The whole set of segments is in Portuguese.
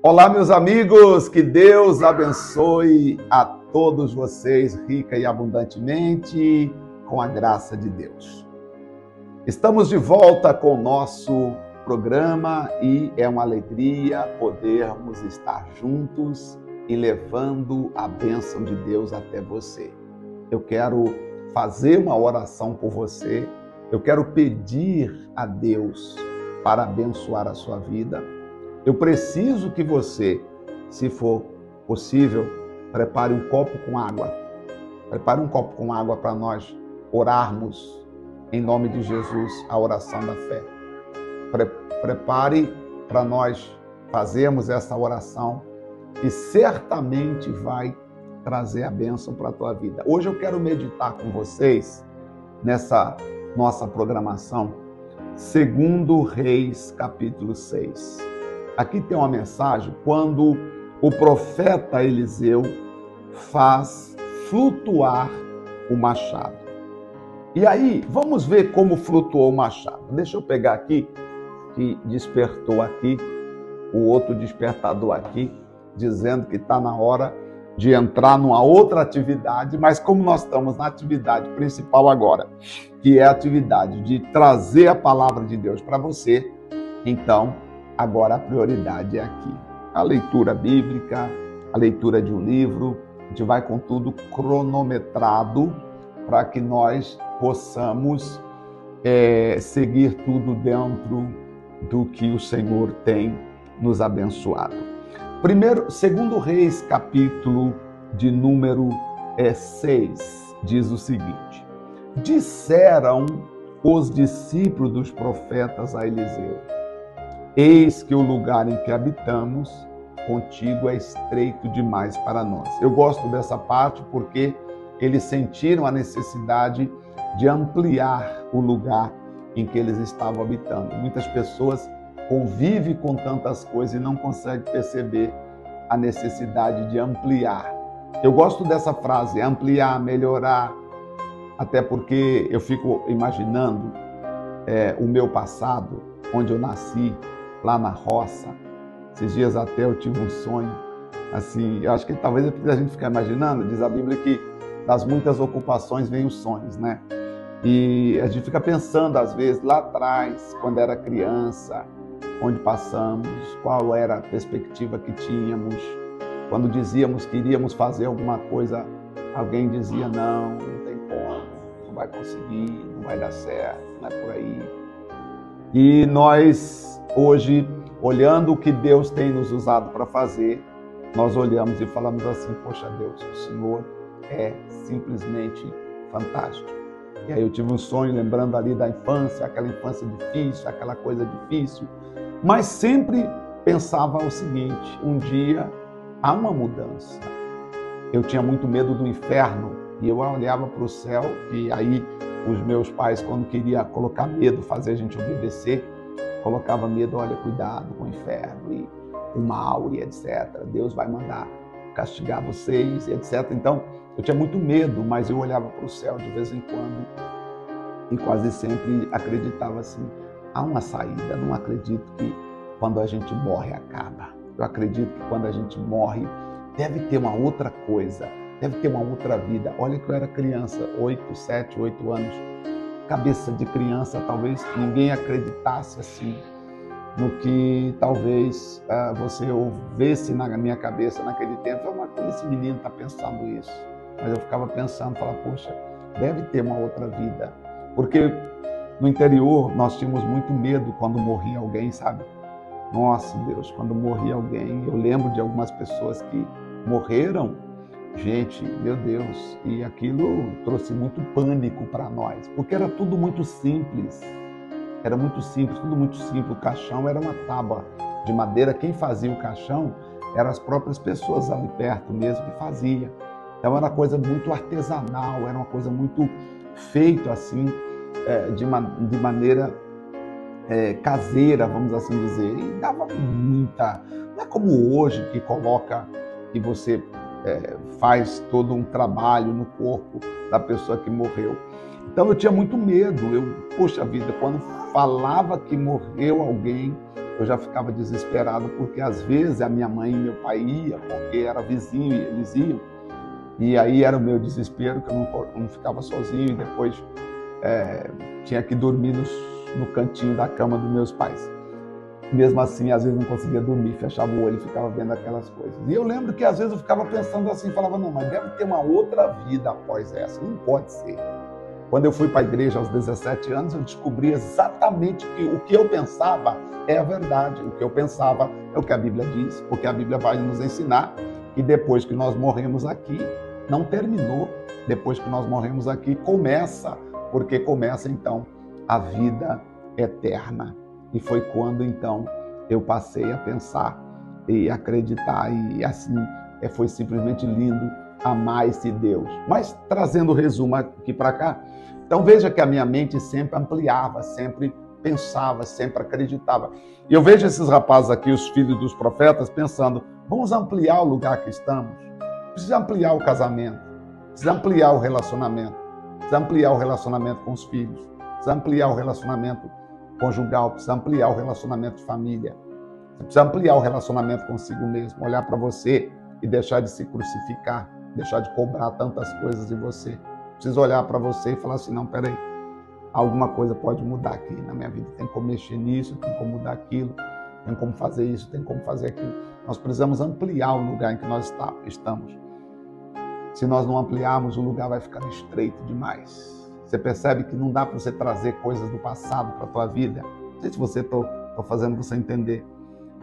Olá, meus amigos, que Deus abençoe a todos vocês rica e abundantemente com a graça de Deus. Estamos de volta com o nosso programa e é uma alegria podermos estar juntos e levando a bênção de Deus até você. Eu quero fazer uma oração por você, eu quero pedir a Deus para abençoar a sua vida. Eu preciso que você, se for possível, prepare um copo com água. Prepare um copo com água para nós orarmos em nome de Jesus a oração da fé. Prepare para nós fazermos essa oração que certamente vai trazer a bênção para a tua vida. Hoje eu quero meditar com vocês nessa nossa programação, 2 Reis, capítulo 6. Aqui tem uma mensagem quando o profeta Eliseu faz flutuar o machado. E aí, vamos ver como flutuou o machado. Deixa eu pegar aqui, que despertou aqui, o outro despertador aqui, dizendo que está na hora de entrar numa outra atividade, mas como nós estamos na atividade principal agora, que é a atividade de trazer a palavra de Deus para você, então agora a prioridade é aqui. A leitura bíblica, a leitura de um livro, a gente vai com tudo cronometrado para que nós possamos seguir tudo dentro do que o Senhor tem nos abençoado. 2 Reis, capítulo de número 6, diz o seguinte: disseram os discípulos dos profetas a Eliseu: eis que o lugar em que habitamos contigo é estreito demais para nós. Eu gosto dessa parte porque eles sentiram a necessidade de ampliar o lugar em que eles estavam habitando. Muitas pessoas convivem com tantas coisas e não conseguem perceber a necessidade de ampliar. Eu gosto dessa frase, ampliar, melhorar, até porque eu fico imaginando o meu passado, onde eu nasci, lá na roça. Esses dias até eu tive um sonho, assim, eu acho que talvez a gente ficar imaginando, diz a Bíblia que das muitas ocupações vêm os sonhos, né? E a gente fica pensando, às vezes, lá atrás, quando era criança, onde passamos, qual era a perspectiva que tínhamos. Quando dizíamos que iríamos fazer alguma coisa, alguém dizia, não tem como, não vai conseguir, não vai dar certo, não é por aí. E nós, hoje, olhando o que Deus tem nos usado para fazer, nós olhamos e falamos assim, poxa Deus, o Senhor é simplesmente fantástico. E aí eu tive um sonho lembrando ali da infância, aquela infância difícil, aquela coisa difícil, mas sempre pensava o seguinte, um dia há uma mudança. Eu tinha muito medo do inferno e eu olhava para o céu, e aí os meus pais, quando queriam colocar medo, fazer a gente obedecer, colocava medo, olha, cuidado com o inferno e o mal e etc. Deus vai mandar castigar vocês e etc. Então, eu tinha muito medo, mas eu olhava para o céu de vez em quando e quase sempre acreditava assim, há uma saída, não acredito que quando a gente morre acaba. Eu acredito que quando a gente morre deve ter uma outra coisa, deve ter uma outra vida. Olha que eu era criança, 7, 8 anos, cabeça de criança, talvez ninguém acreditasse assim no que talvez você ouvisse na minha cabeça naquele tempo. Esse menino está pensando isso. Mas eu ficava pensando, falava, poxa, deve ter uma outra vida. Porque no interior nós tínhamos muito medo quando morria alguém, sabe? Nossa, Deus, quando morria alguém, eu lembro de algumas pessoas que morreram, gente, meu Deus, e aquilo trouxe muito pânico para nós, porque era tudo muito simples. Era muito simples, tudo muito simples. O caixão era uma tábua de madeira. Quem fazia o caixão eram as próprias pessoas ali perto mesmo que faziam. Então era uma coisa muito artesanal, era uma coisa muito feita assim, de maneira caseira, vamos assim dizer. E dava muita... Não é como hoje que coloca, que você faz todo um trabalho no corpo da pessoa que morreu. Então eu tinha muito medo. Poxa vida, quando falava que morreu alguém, eu já ficava desesperado, porque às vezes a minha mãe e meu pai iam, porque era vizinho e eles iam, e aí era o meu desespero, que eu não ficava sozinho, e depois tinha que dormir no cantinho da cama dos meus pais. Mesmo assim, às vezes não conseguia dormir, fechava o olho e ficava vendo aquelas coisas. E eu lembro que às vezes eu ficava pensando assim, falava, não, mas deve ter uma outra vida após essa, não pode ser. Quando eu fui para a igreja aos 17 anos, eu descobri exatamente que o que eu pensava é a verdade. O que eu pensava é o que a Bíblia diz, porque a Bíblia vai nos ensinar que depois que nós morremos aqui, não terminou. Depois que nós morremos aqui, começa, porque começa então a vida eterna. E foi quando então eu passei a pensar e acreditar, e assim foi simplesmente lindo amar esse Deus. Mas trazendo o resumo aqui para cá, então veja que a minha mente sempre ampliava, sempre pensava, sempre acreditava. E eu vejo esses rapazes aqui, os filhos dos profetas, pensando, vamos ampliar o lugar que estamos, precisa ampliar o casamento, precisa ampliar o relacionamento, precisa ampliar o relacionamento com os filhos, precisa ampliar o relacionamento conjugal, precisa ampliar o relacionamento de família, precisa ampliar o relacionamento consigo mesmo, olhar para você e deixar de se crucificar, deixar de cobrar tantas coisas de você. Precisa olhar para você e falar assim, não, peraí, alguma coisa pode mudar aqui na minha vida, tem como mexer nisso, tem como mudar aquilo, tem como fazer isso, tem como fazer aquilo. Nós precisamos ampliar o lugar em que nós estamos. Se nós não ampliarmos, o lugar vai ficar estreito demais. Você percebe que não dá para você trazer coisas do passado para a tua vida? Não sei se você estou fazendo você entender.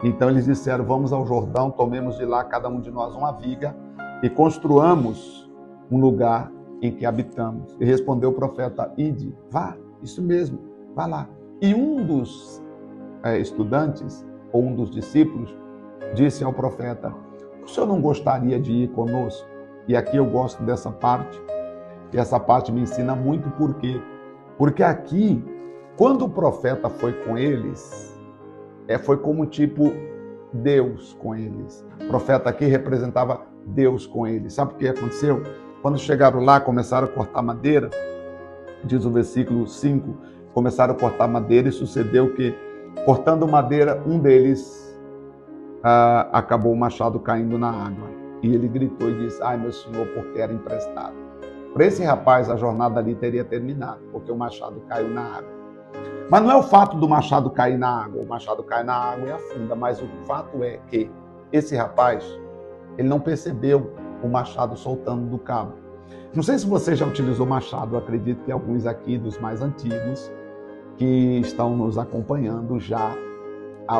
Então eles disseram, vamos ao Jordão, tomemos de lá cada um de nós uma viga e construamos um lugar em que habitamos. E respondeu o profeta, ide, vá, isso mesmo, vá lá. E um dos estudantes, ou um dos discípulos, disse ao profeta, o senhor não gostaria de ir conosco? E aqui eu gosto dessa parte, e essa parte me ensina muito, por quê? Porque aqui, quando o profeta foi com eles, foi como tipo Deus com eles. O profeta aqui representava Deus com eles. Sabe o que aconteceu? Quando chegaram lá, começaram a cortar madeira, diz o versículo 5, começaram a cortar madeira e sucedeu que, cortando madeira, um deles acabou o machado caindo na água. E ele gritou e disse, ai meu senhor, porque era emprestado. Para esse rapaz, a jornada ali teria terminado, porque o machado caiu na água. Mas não é o fato do machado cair na água, o machado cai na água e afunda, mas o fato é que esse rapaz, ele não percebeu o machado soltando do cabo. Não sei se você já utilizou machado, eu acredito que alguns aqui dos mais antigos que estão nos acompanhando já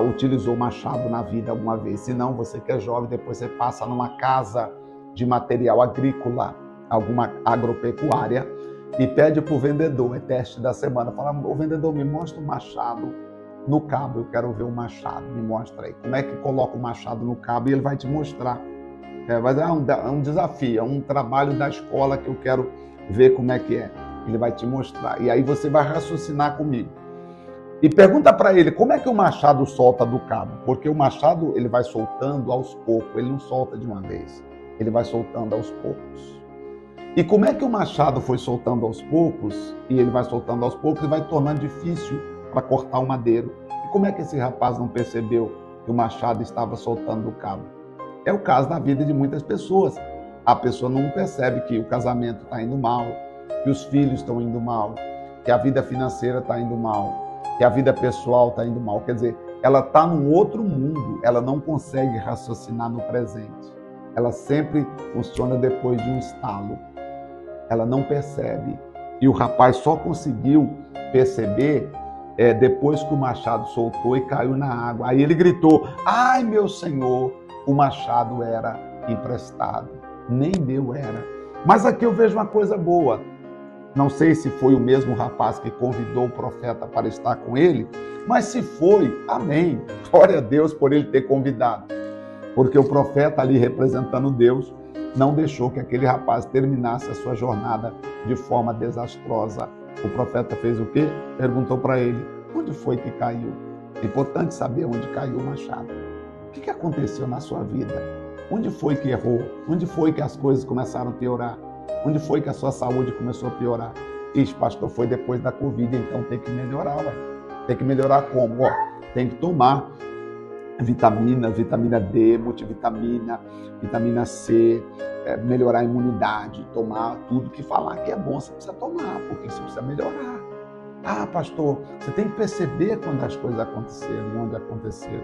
utilizou machado na vida alguma vez. Se não, você que é jovem, depois você passa numa casa de material agrícola, alguma agropecuária, e pede para o vendedor, é teste da semana, fala, o vendedor, me mostra o machado no cabo, eu quero ver o machado, me mostra aí. Como é que coloca o machado no cabo? E ele vai te mostrar. Vai ser um desafio, é um trabalho da escola que eu quero ver como é que é. Ele vai te mostrar. E aí você vai raciocinar comigo. E pergunta para ele, como é que o machado solta do cabo? Porque o machado, ele vai soltando aos poucos, ele não solta de uma vez. Ele vai soltando aos poucos. E como é que o machado foi soltando aos poucos, e ele vai soltando aos poucos, e vai tornando difícil para cortar o madeiro. E como é que esse rapaz não percebeu que o machado estava soltando do cabo? É o caso da vida de muitas pessoas. A pessoa não percebe que o casamento está indo mal, que os filhos estão indo mal, que a vida financeira está indo mal, que a vida pessoal está indo mal. Quer dizer, ela está num outro mundo, ela não consegue raciocinar no presente. Ela sempre funciona depois de um estalo. Ela não percebe. E o rapaz só conseguiu perceber depois que o machado soltou e caiu na água. Aí ele gritou, ai meu senhor, o machado era emprestado, nem meu era. Mas aqui eu vejo uma coisa boa. Não sei se foi o mesmo rapaz que convidou o profeta para estar com ele, mas se foi, amém. Glória a Deus por ele ter convidado. Porque o profeta ali representando Deus, não deixou que aquele rapaz terminasse a sua jornada de forma desastrosa. O profeta fez o quê? Perguntou para ele, onde foi que caiu? É importante saber onde caiu o machado. O que aconteceu na sua vida? Onde foi que errou? Onde foi que as coisas começaram a piorar? Onde foi que a sua saúde começou a piorar? Ixi, pastor, foi depois da Covid, então tem que melhorar, ué. Tem que melhorar como? Tem que tomar vitamina D, multivitamina, vitamina C, melhorar a imunidade, tomar tudo que falar que é bom, você precisa tomar, porque você precisa melhorar. Ah, pastor, você tem que perceber quando as coisas aconteceram, onde aconteceram.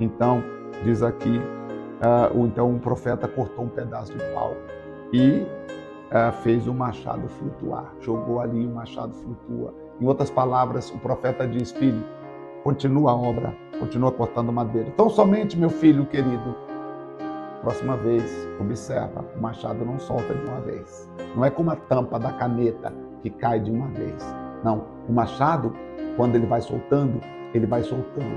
Então, diz aqui, então o profeta cortou um pedaço de pau e fez o machado flutuar, jogou ali, o machado flutua. Em outras palavras, o profeta diz: filho, continua a obra, continua cortando madeira. Então, somente, meu filho querido, próxima vez, observa, o machado não solta de uma vez. Não é como a tampa da caneta que cai de uma vez. Não, o machado, quando ele vai soltando, ele vai soltando.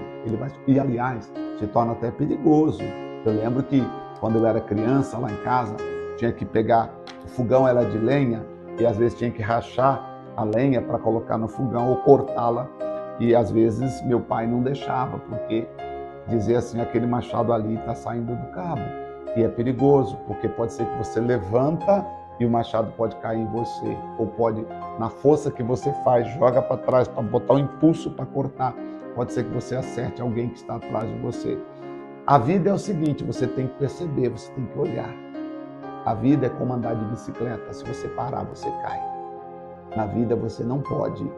E, aliás, se torna até perigoso. Eu lembro que, quando eu era criança, lá em casa, tinha que pegar, o fogão era de lenha, e às vezes tinha que rachar a lenha para colocar no fogão ou cortá-la. E às vezes meu pai não deixava, porque dizia assim: aquele machado ali está saindo do cabo. E é perigoso, porque pode ser que você levanta e o machado pode cair em você. Ou pode, na força que você faz, joga para trás para botar um impulso para cortar. Pode ser que você acerte alguém que está atrás de você. A vida é o seguinte: você tem que perceber, você tem que olhar. A vida é como andar de bicicleta. Se você parar, você cai. Na vida você não pode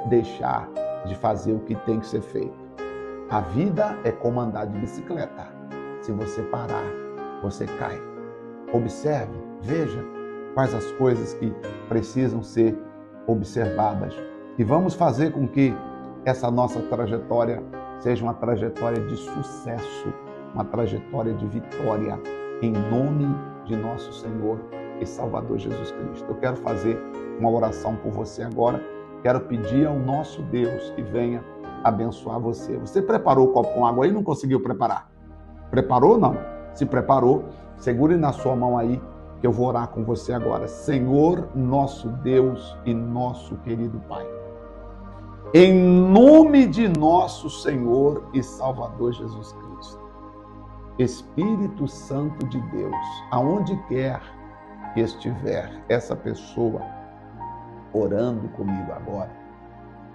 deixar de fazer o que tem que ser feito. A vida é como andar de bicicleta. Se você parar, você cai. Observe, veja quais as coisas que precisam ser observadas. E vamos fazer com que essa nossa trajetória seja uma trajetória de sucesso, uma trajetória de vitória, em nome de nosso Senhor e Salvador Jesus Cristo. Eu quero fazer uma oração por você agora. Quero pedir ao nosso Deus que venha abençoar você. Você preparou o copo com água aí? Não conseguiu preparar? Preparou? Não. Se preparou, segure na sua mão aí, que eu vou orar com você agora. Senhor, nosso Deus e nosso querido Pai, em nome de nosso Senhor e Salvador Jesus Cristo, Espírito Santo de Deus, aonde quer que estiver essa pessoa orando comigo agora,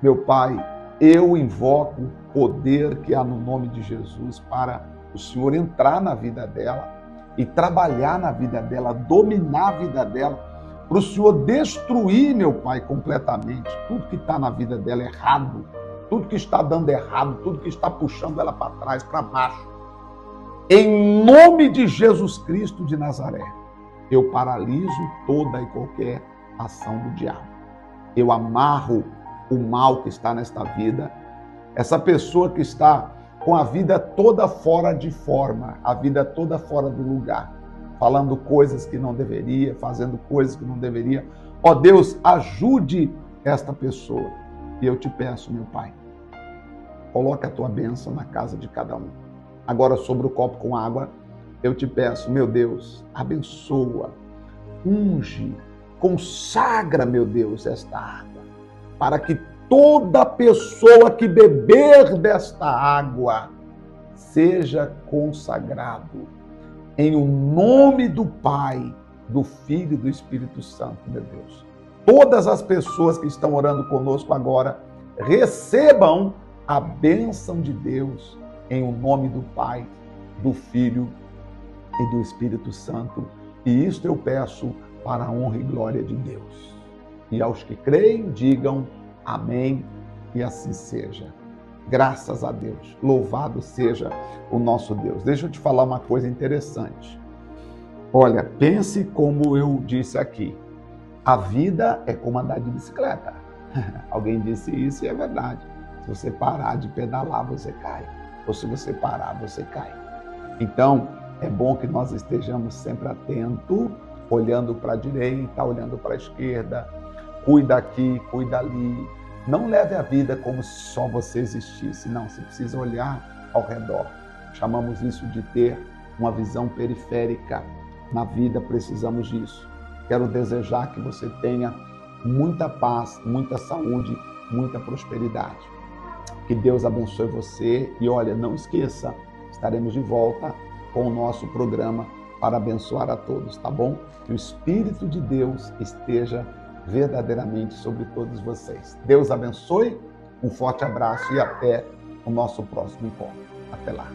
meu Pai, eu invoco o poder que há no nome de Jesus para o Senhor entrar na vida dela e trabalhar na vida dela, dominar a vida dela, para o Senhor destruir, meu Pai, completamente tudo que está na vida dela errado, tudo que está dando errado, tudo que está puxando ela para trás, para baixo. Em nome de Jesus Cristo de Nazaré, eu paraliso toda e qualquer ação do diabo. Eu amarro o mal que está nesta vida, essa pessoa que está com a vida toda fora de forma, a vida toda fora do lugar, falando coisas que não deveria, fazendo coisas que não deveria. Ó Deus, ajude esta pessoa. E eu te peço, meu Pai, coloque a tua bênção na casa de cada um. Agora, sobre o copo com água, eu te peço, meu Deus, abençoa, unge, consagra, meu Deus, esta água, para que toda pessoa que beber desta água seja consagrado. Em o nome do Pai, do Filho e do Espírito Santo, meu Deus. Todas as pessoas que estão orando conosco agora, recebam a bênção de Deus em o nome do Pai, do Filho e do Espírito Santo. E isto eu peço para a honra e glória de Deus. E aos que creem, digam amém, e assim seja. Graças a Deus. Louvado seja o nosso Deus. Deixa eu te falar uma coisa interessante. Olha, pense como eu disse aqui. A vida é como andar de bicicleta. Alguém disse isso e é verdade. Se você parar de pedalar, você cai. Ou se você parar, você cai. Então, é bom que nós estejamos sempre atentos, olhando para a direita, olhando para a esquerda, cuida aqui, cuida ali. Não leve a vida como se só você existisse. Não, você precisa olhar ao redor. Chamamos isso de ter uma visão periférica. Na vida precisamos disso. Quero desejar que você tenha muita paz, muita saúde, muita prosperidade. Que Deus abençoe você. E olha, não esqueça, estaremos de volta com o nosso programa para abençoar a todos, tá bom? Que o Espírito de Deus esteja verdadeiramente sobre todos vocês. Deus abençoe, um forte abraço e até o nosso próximo encontro. Até lá.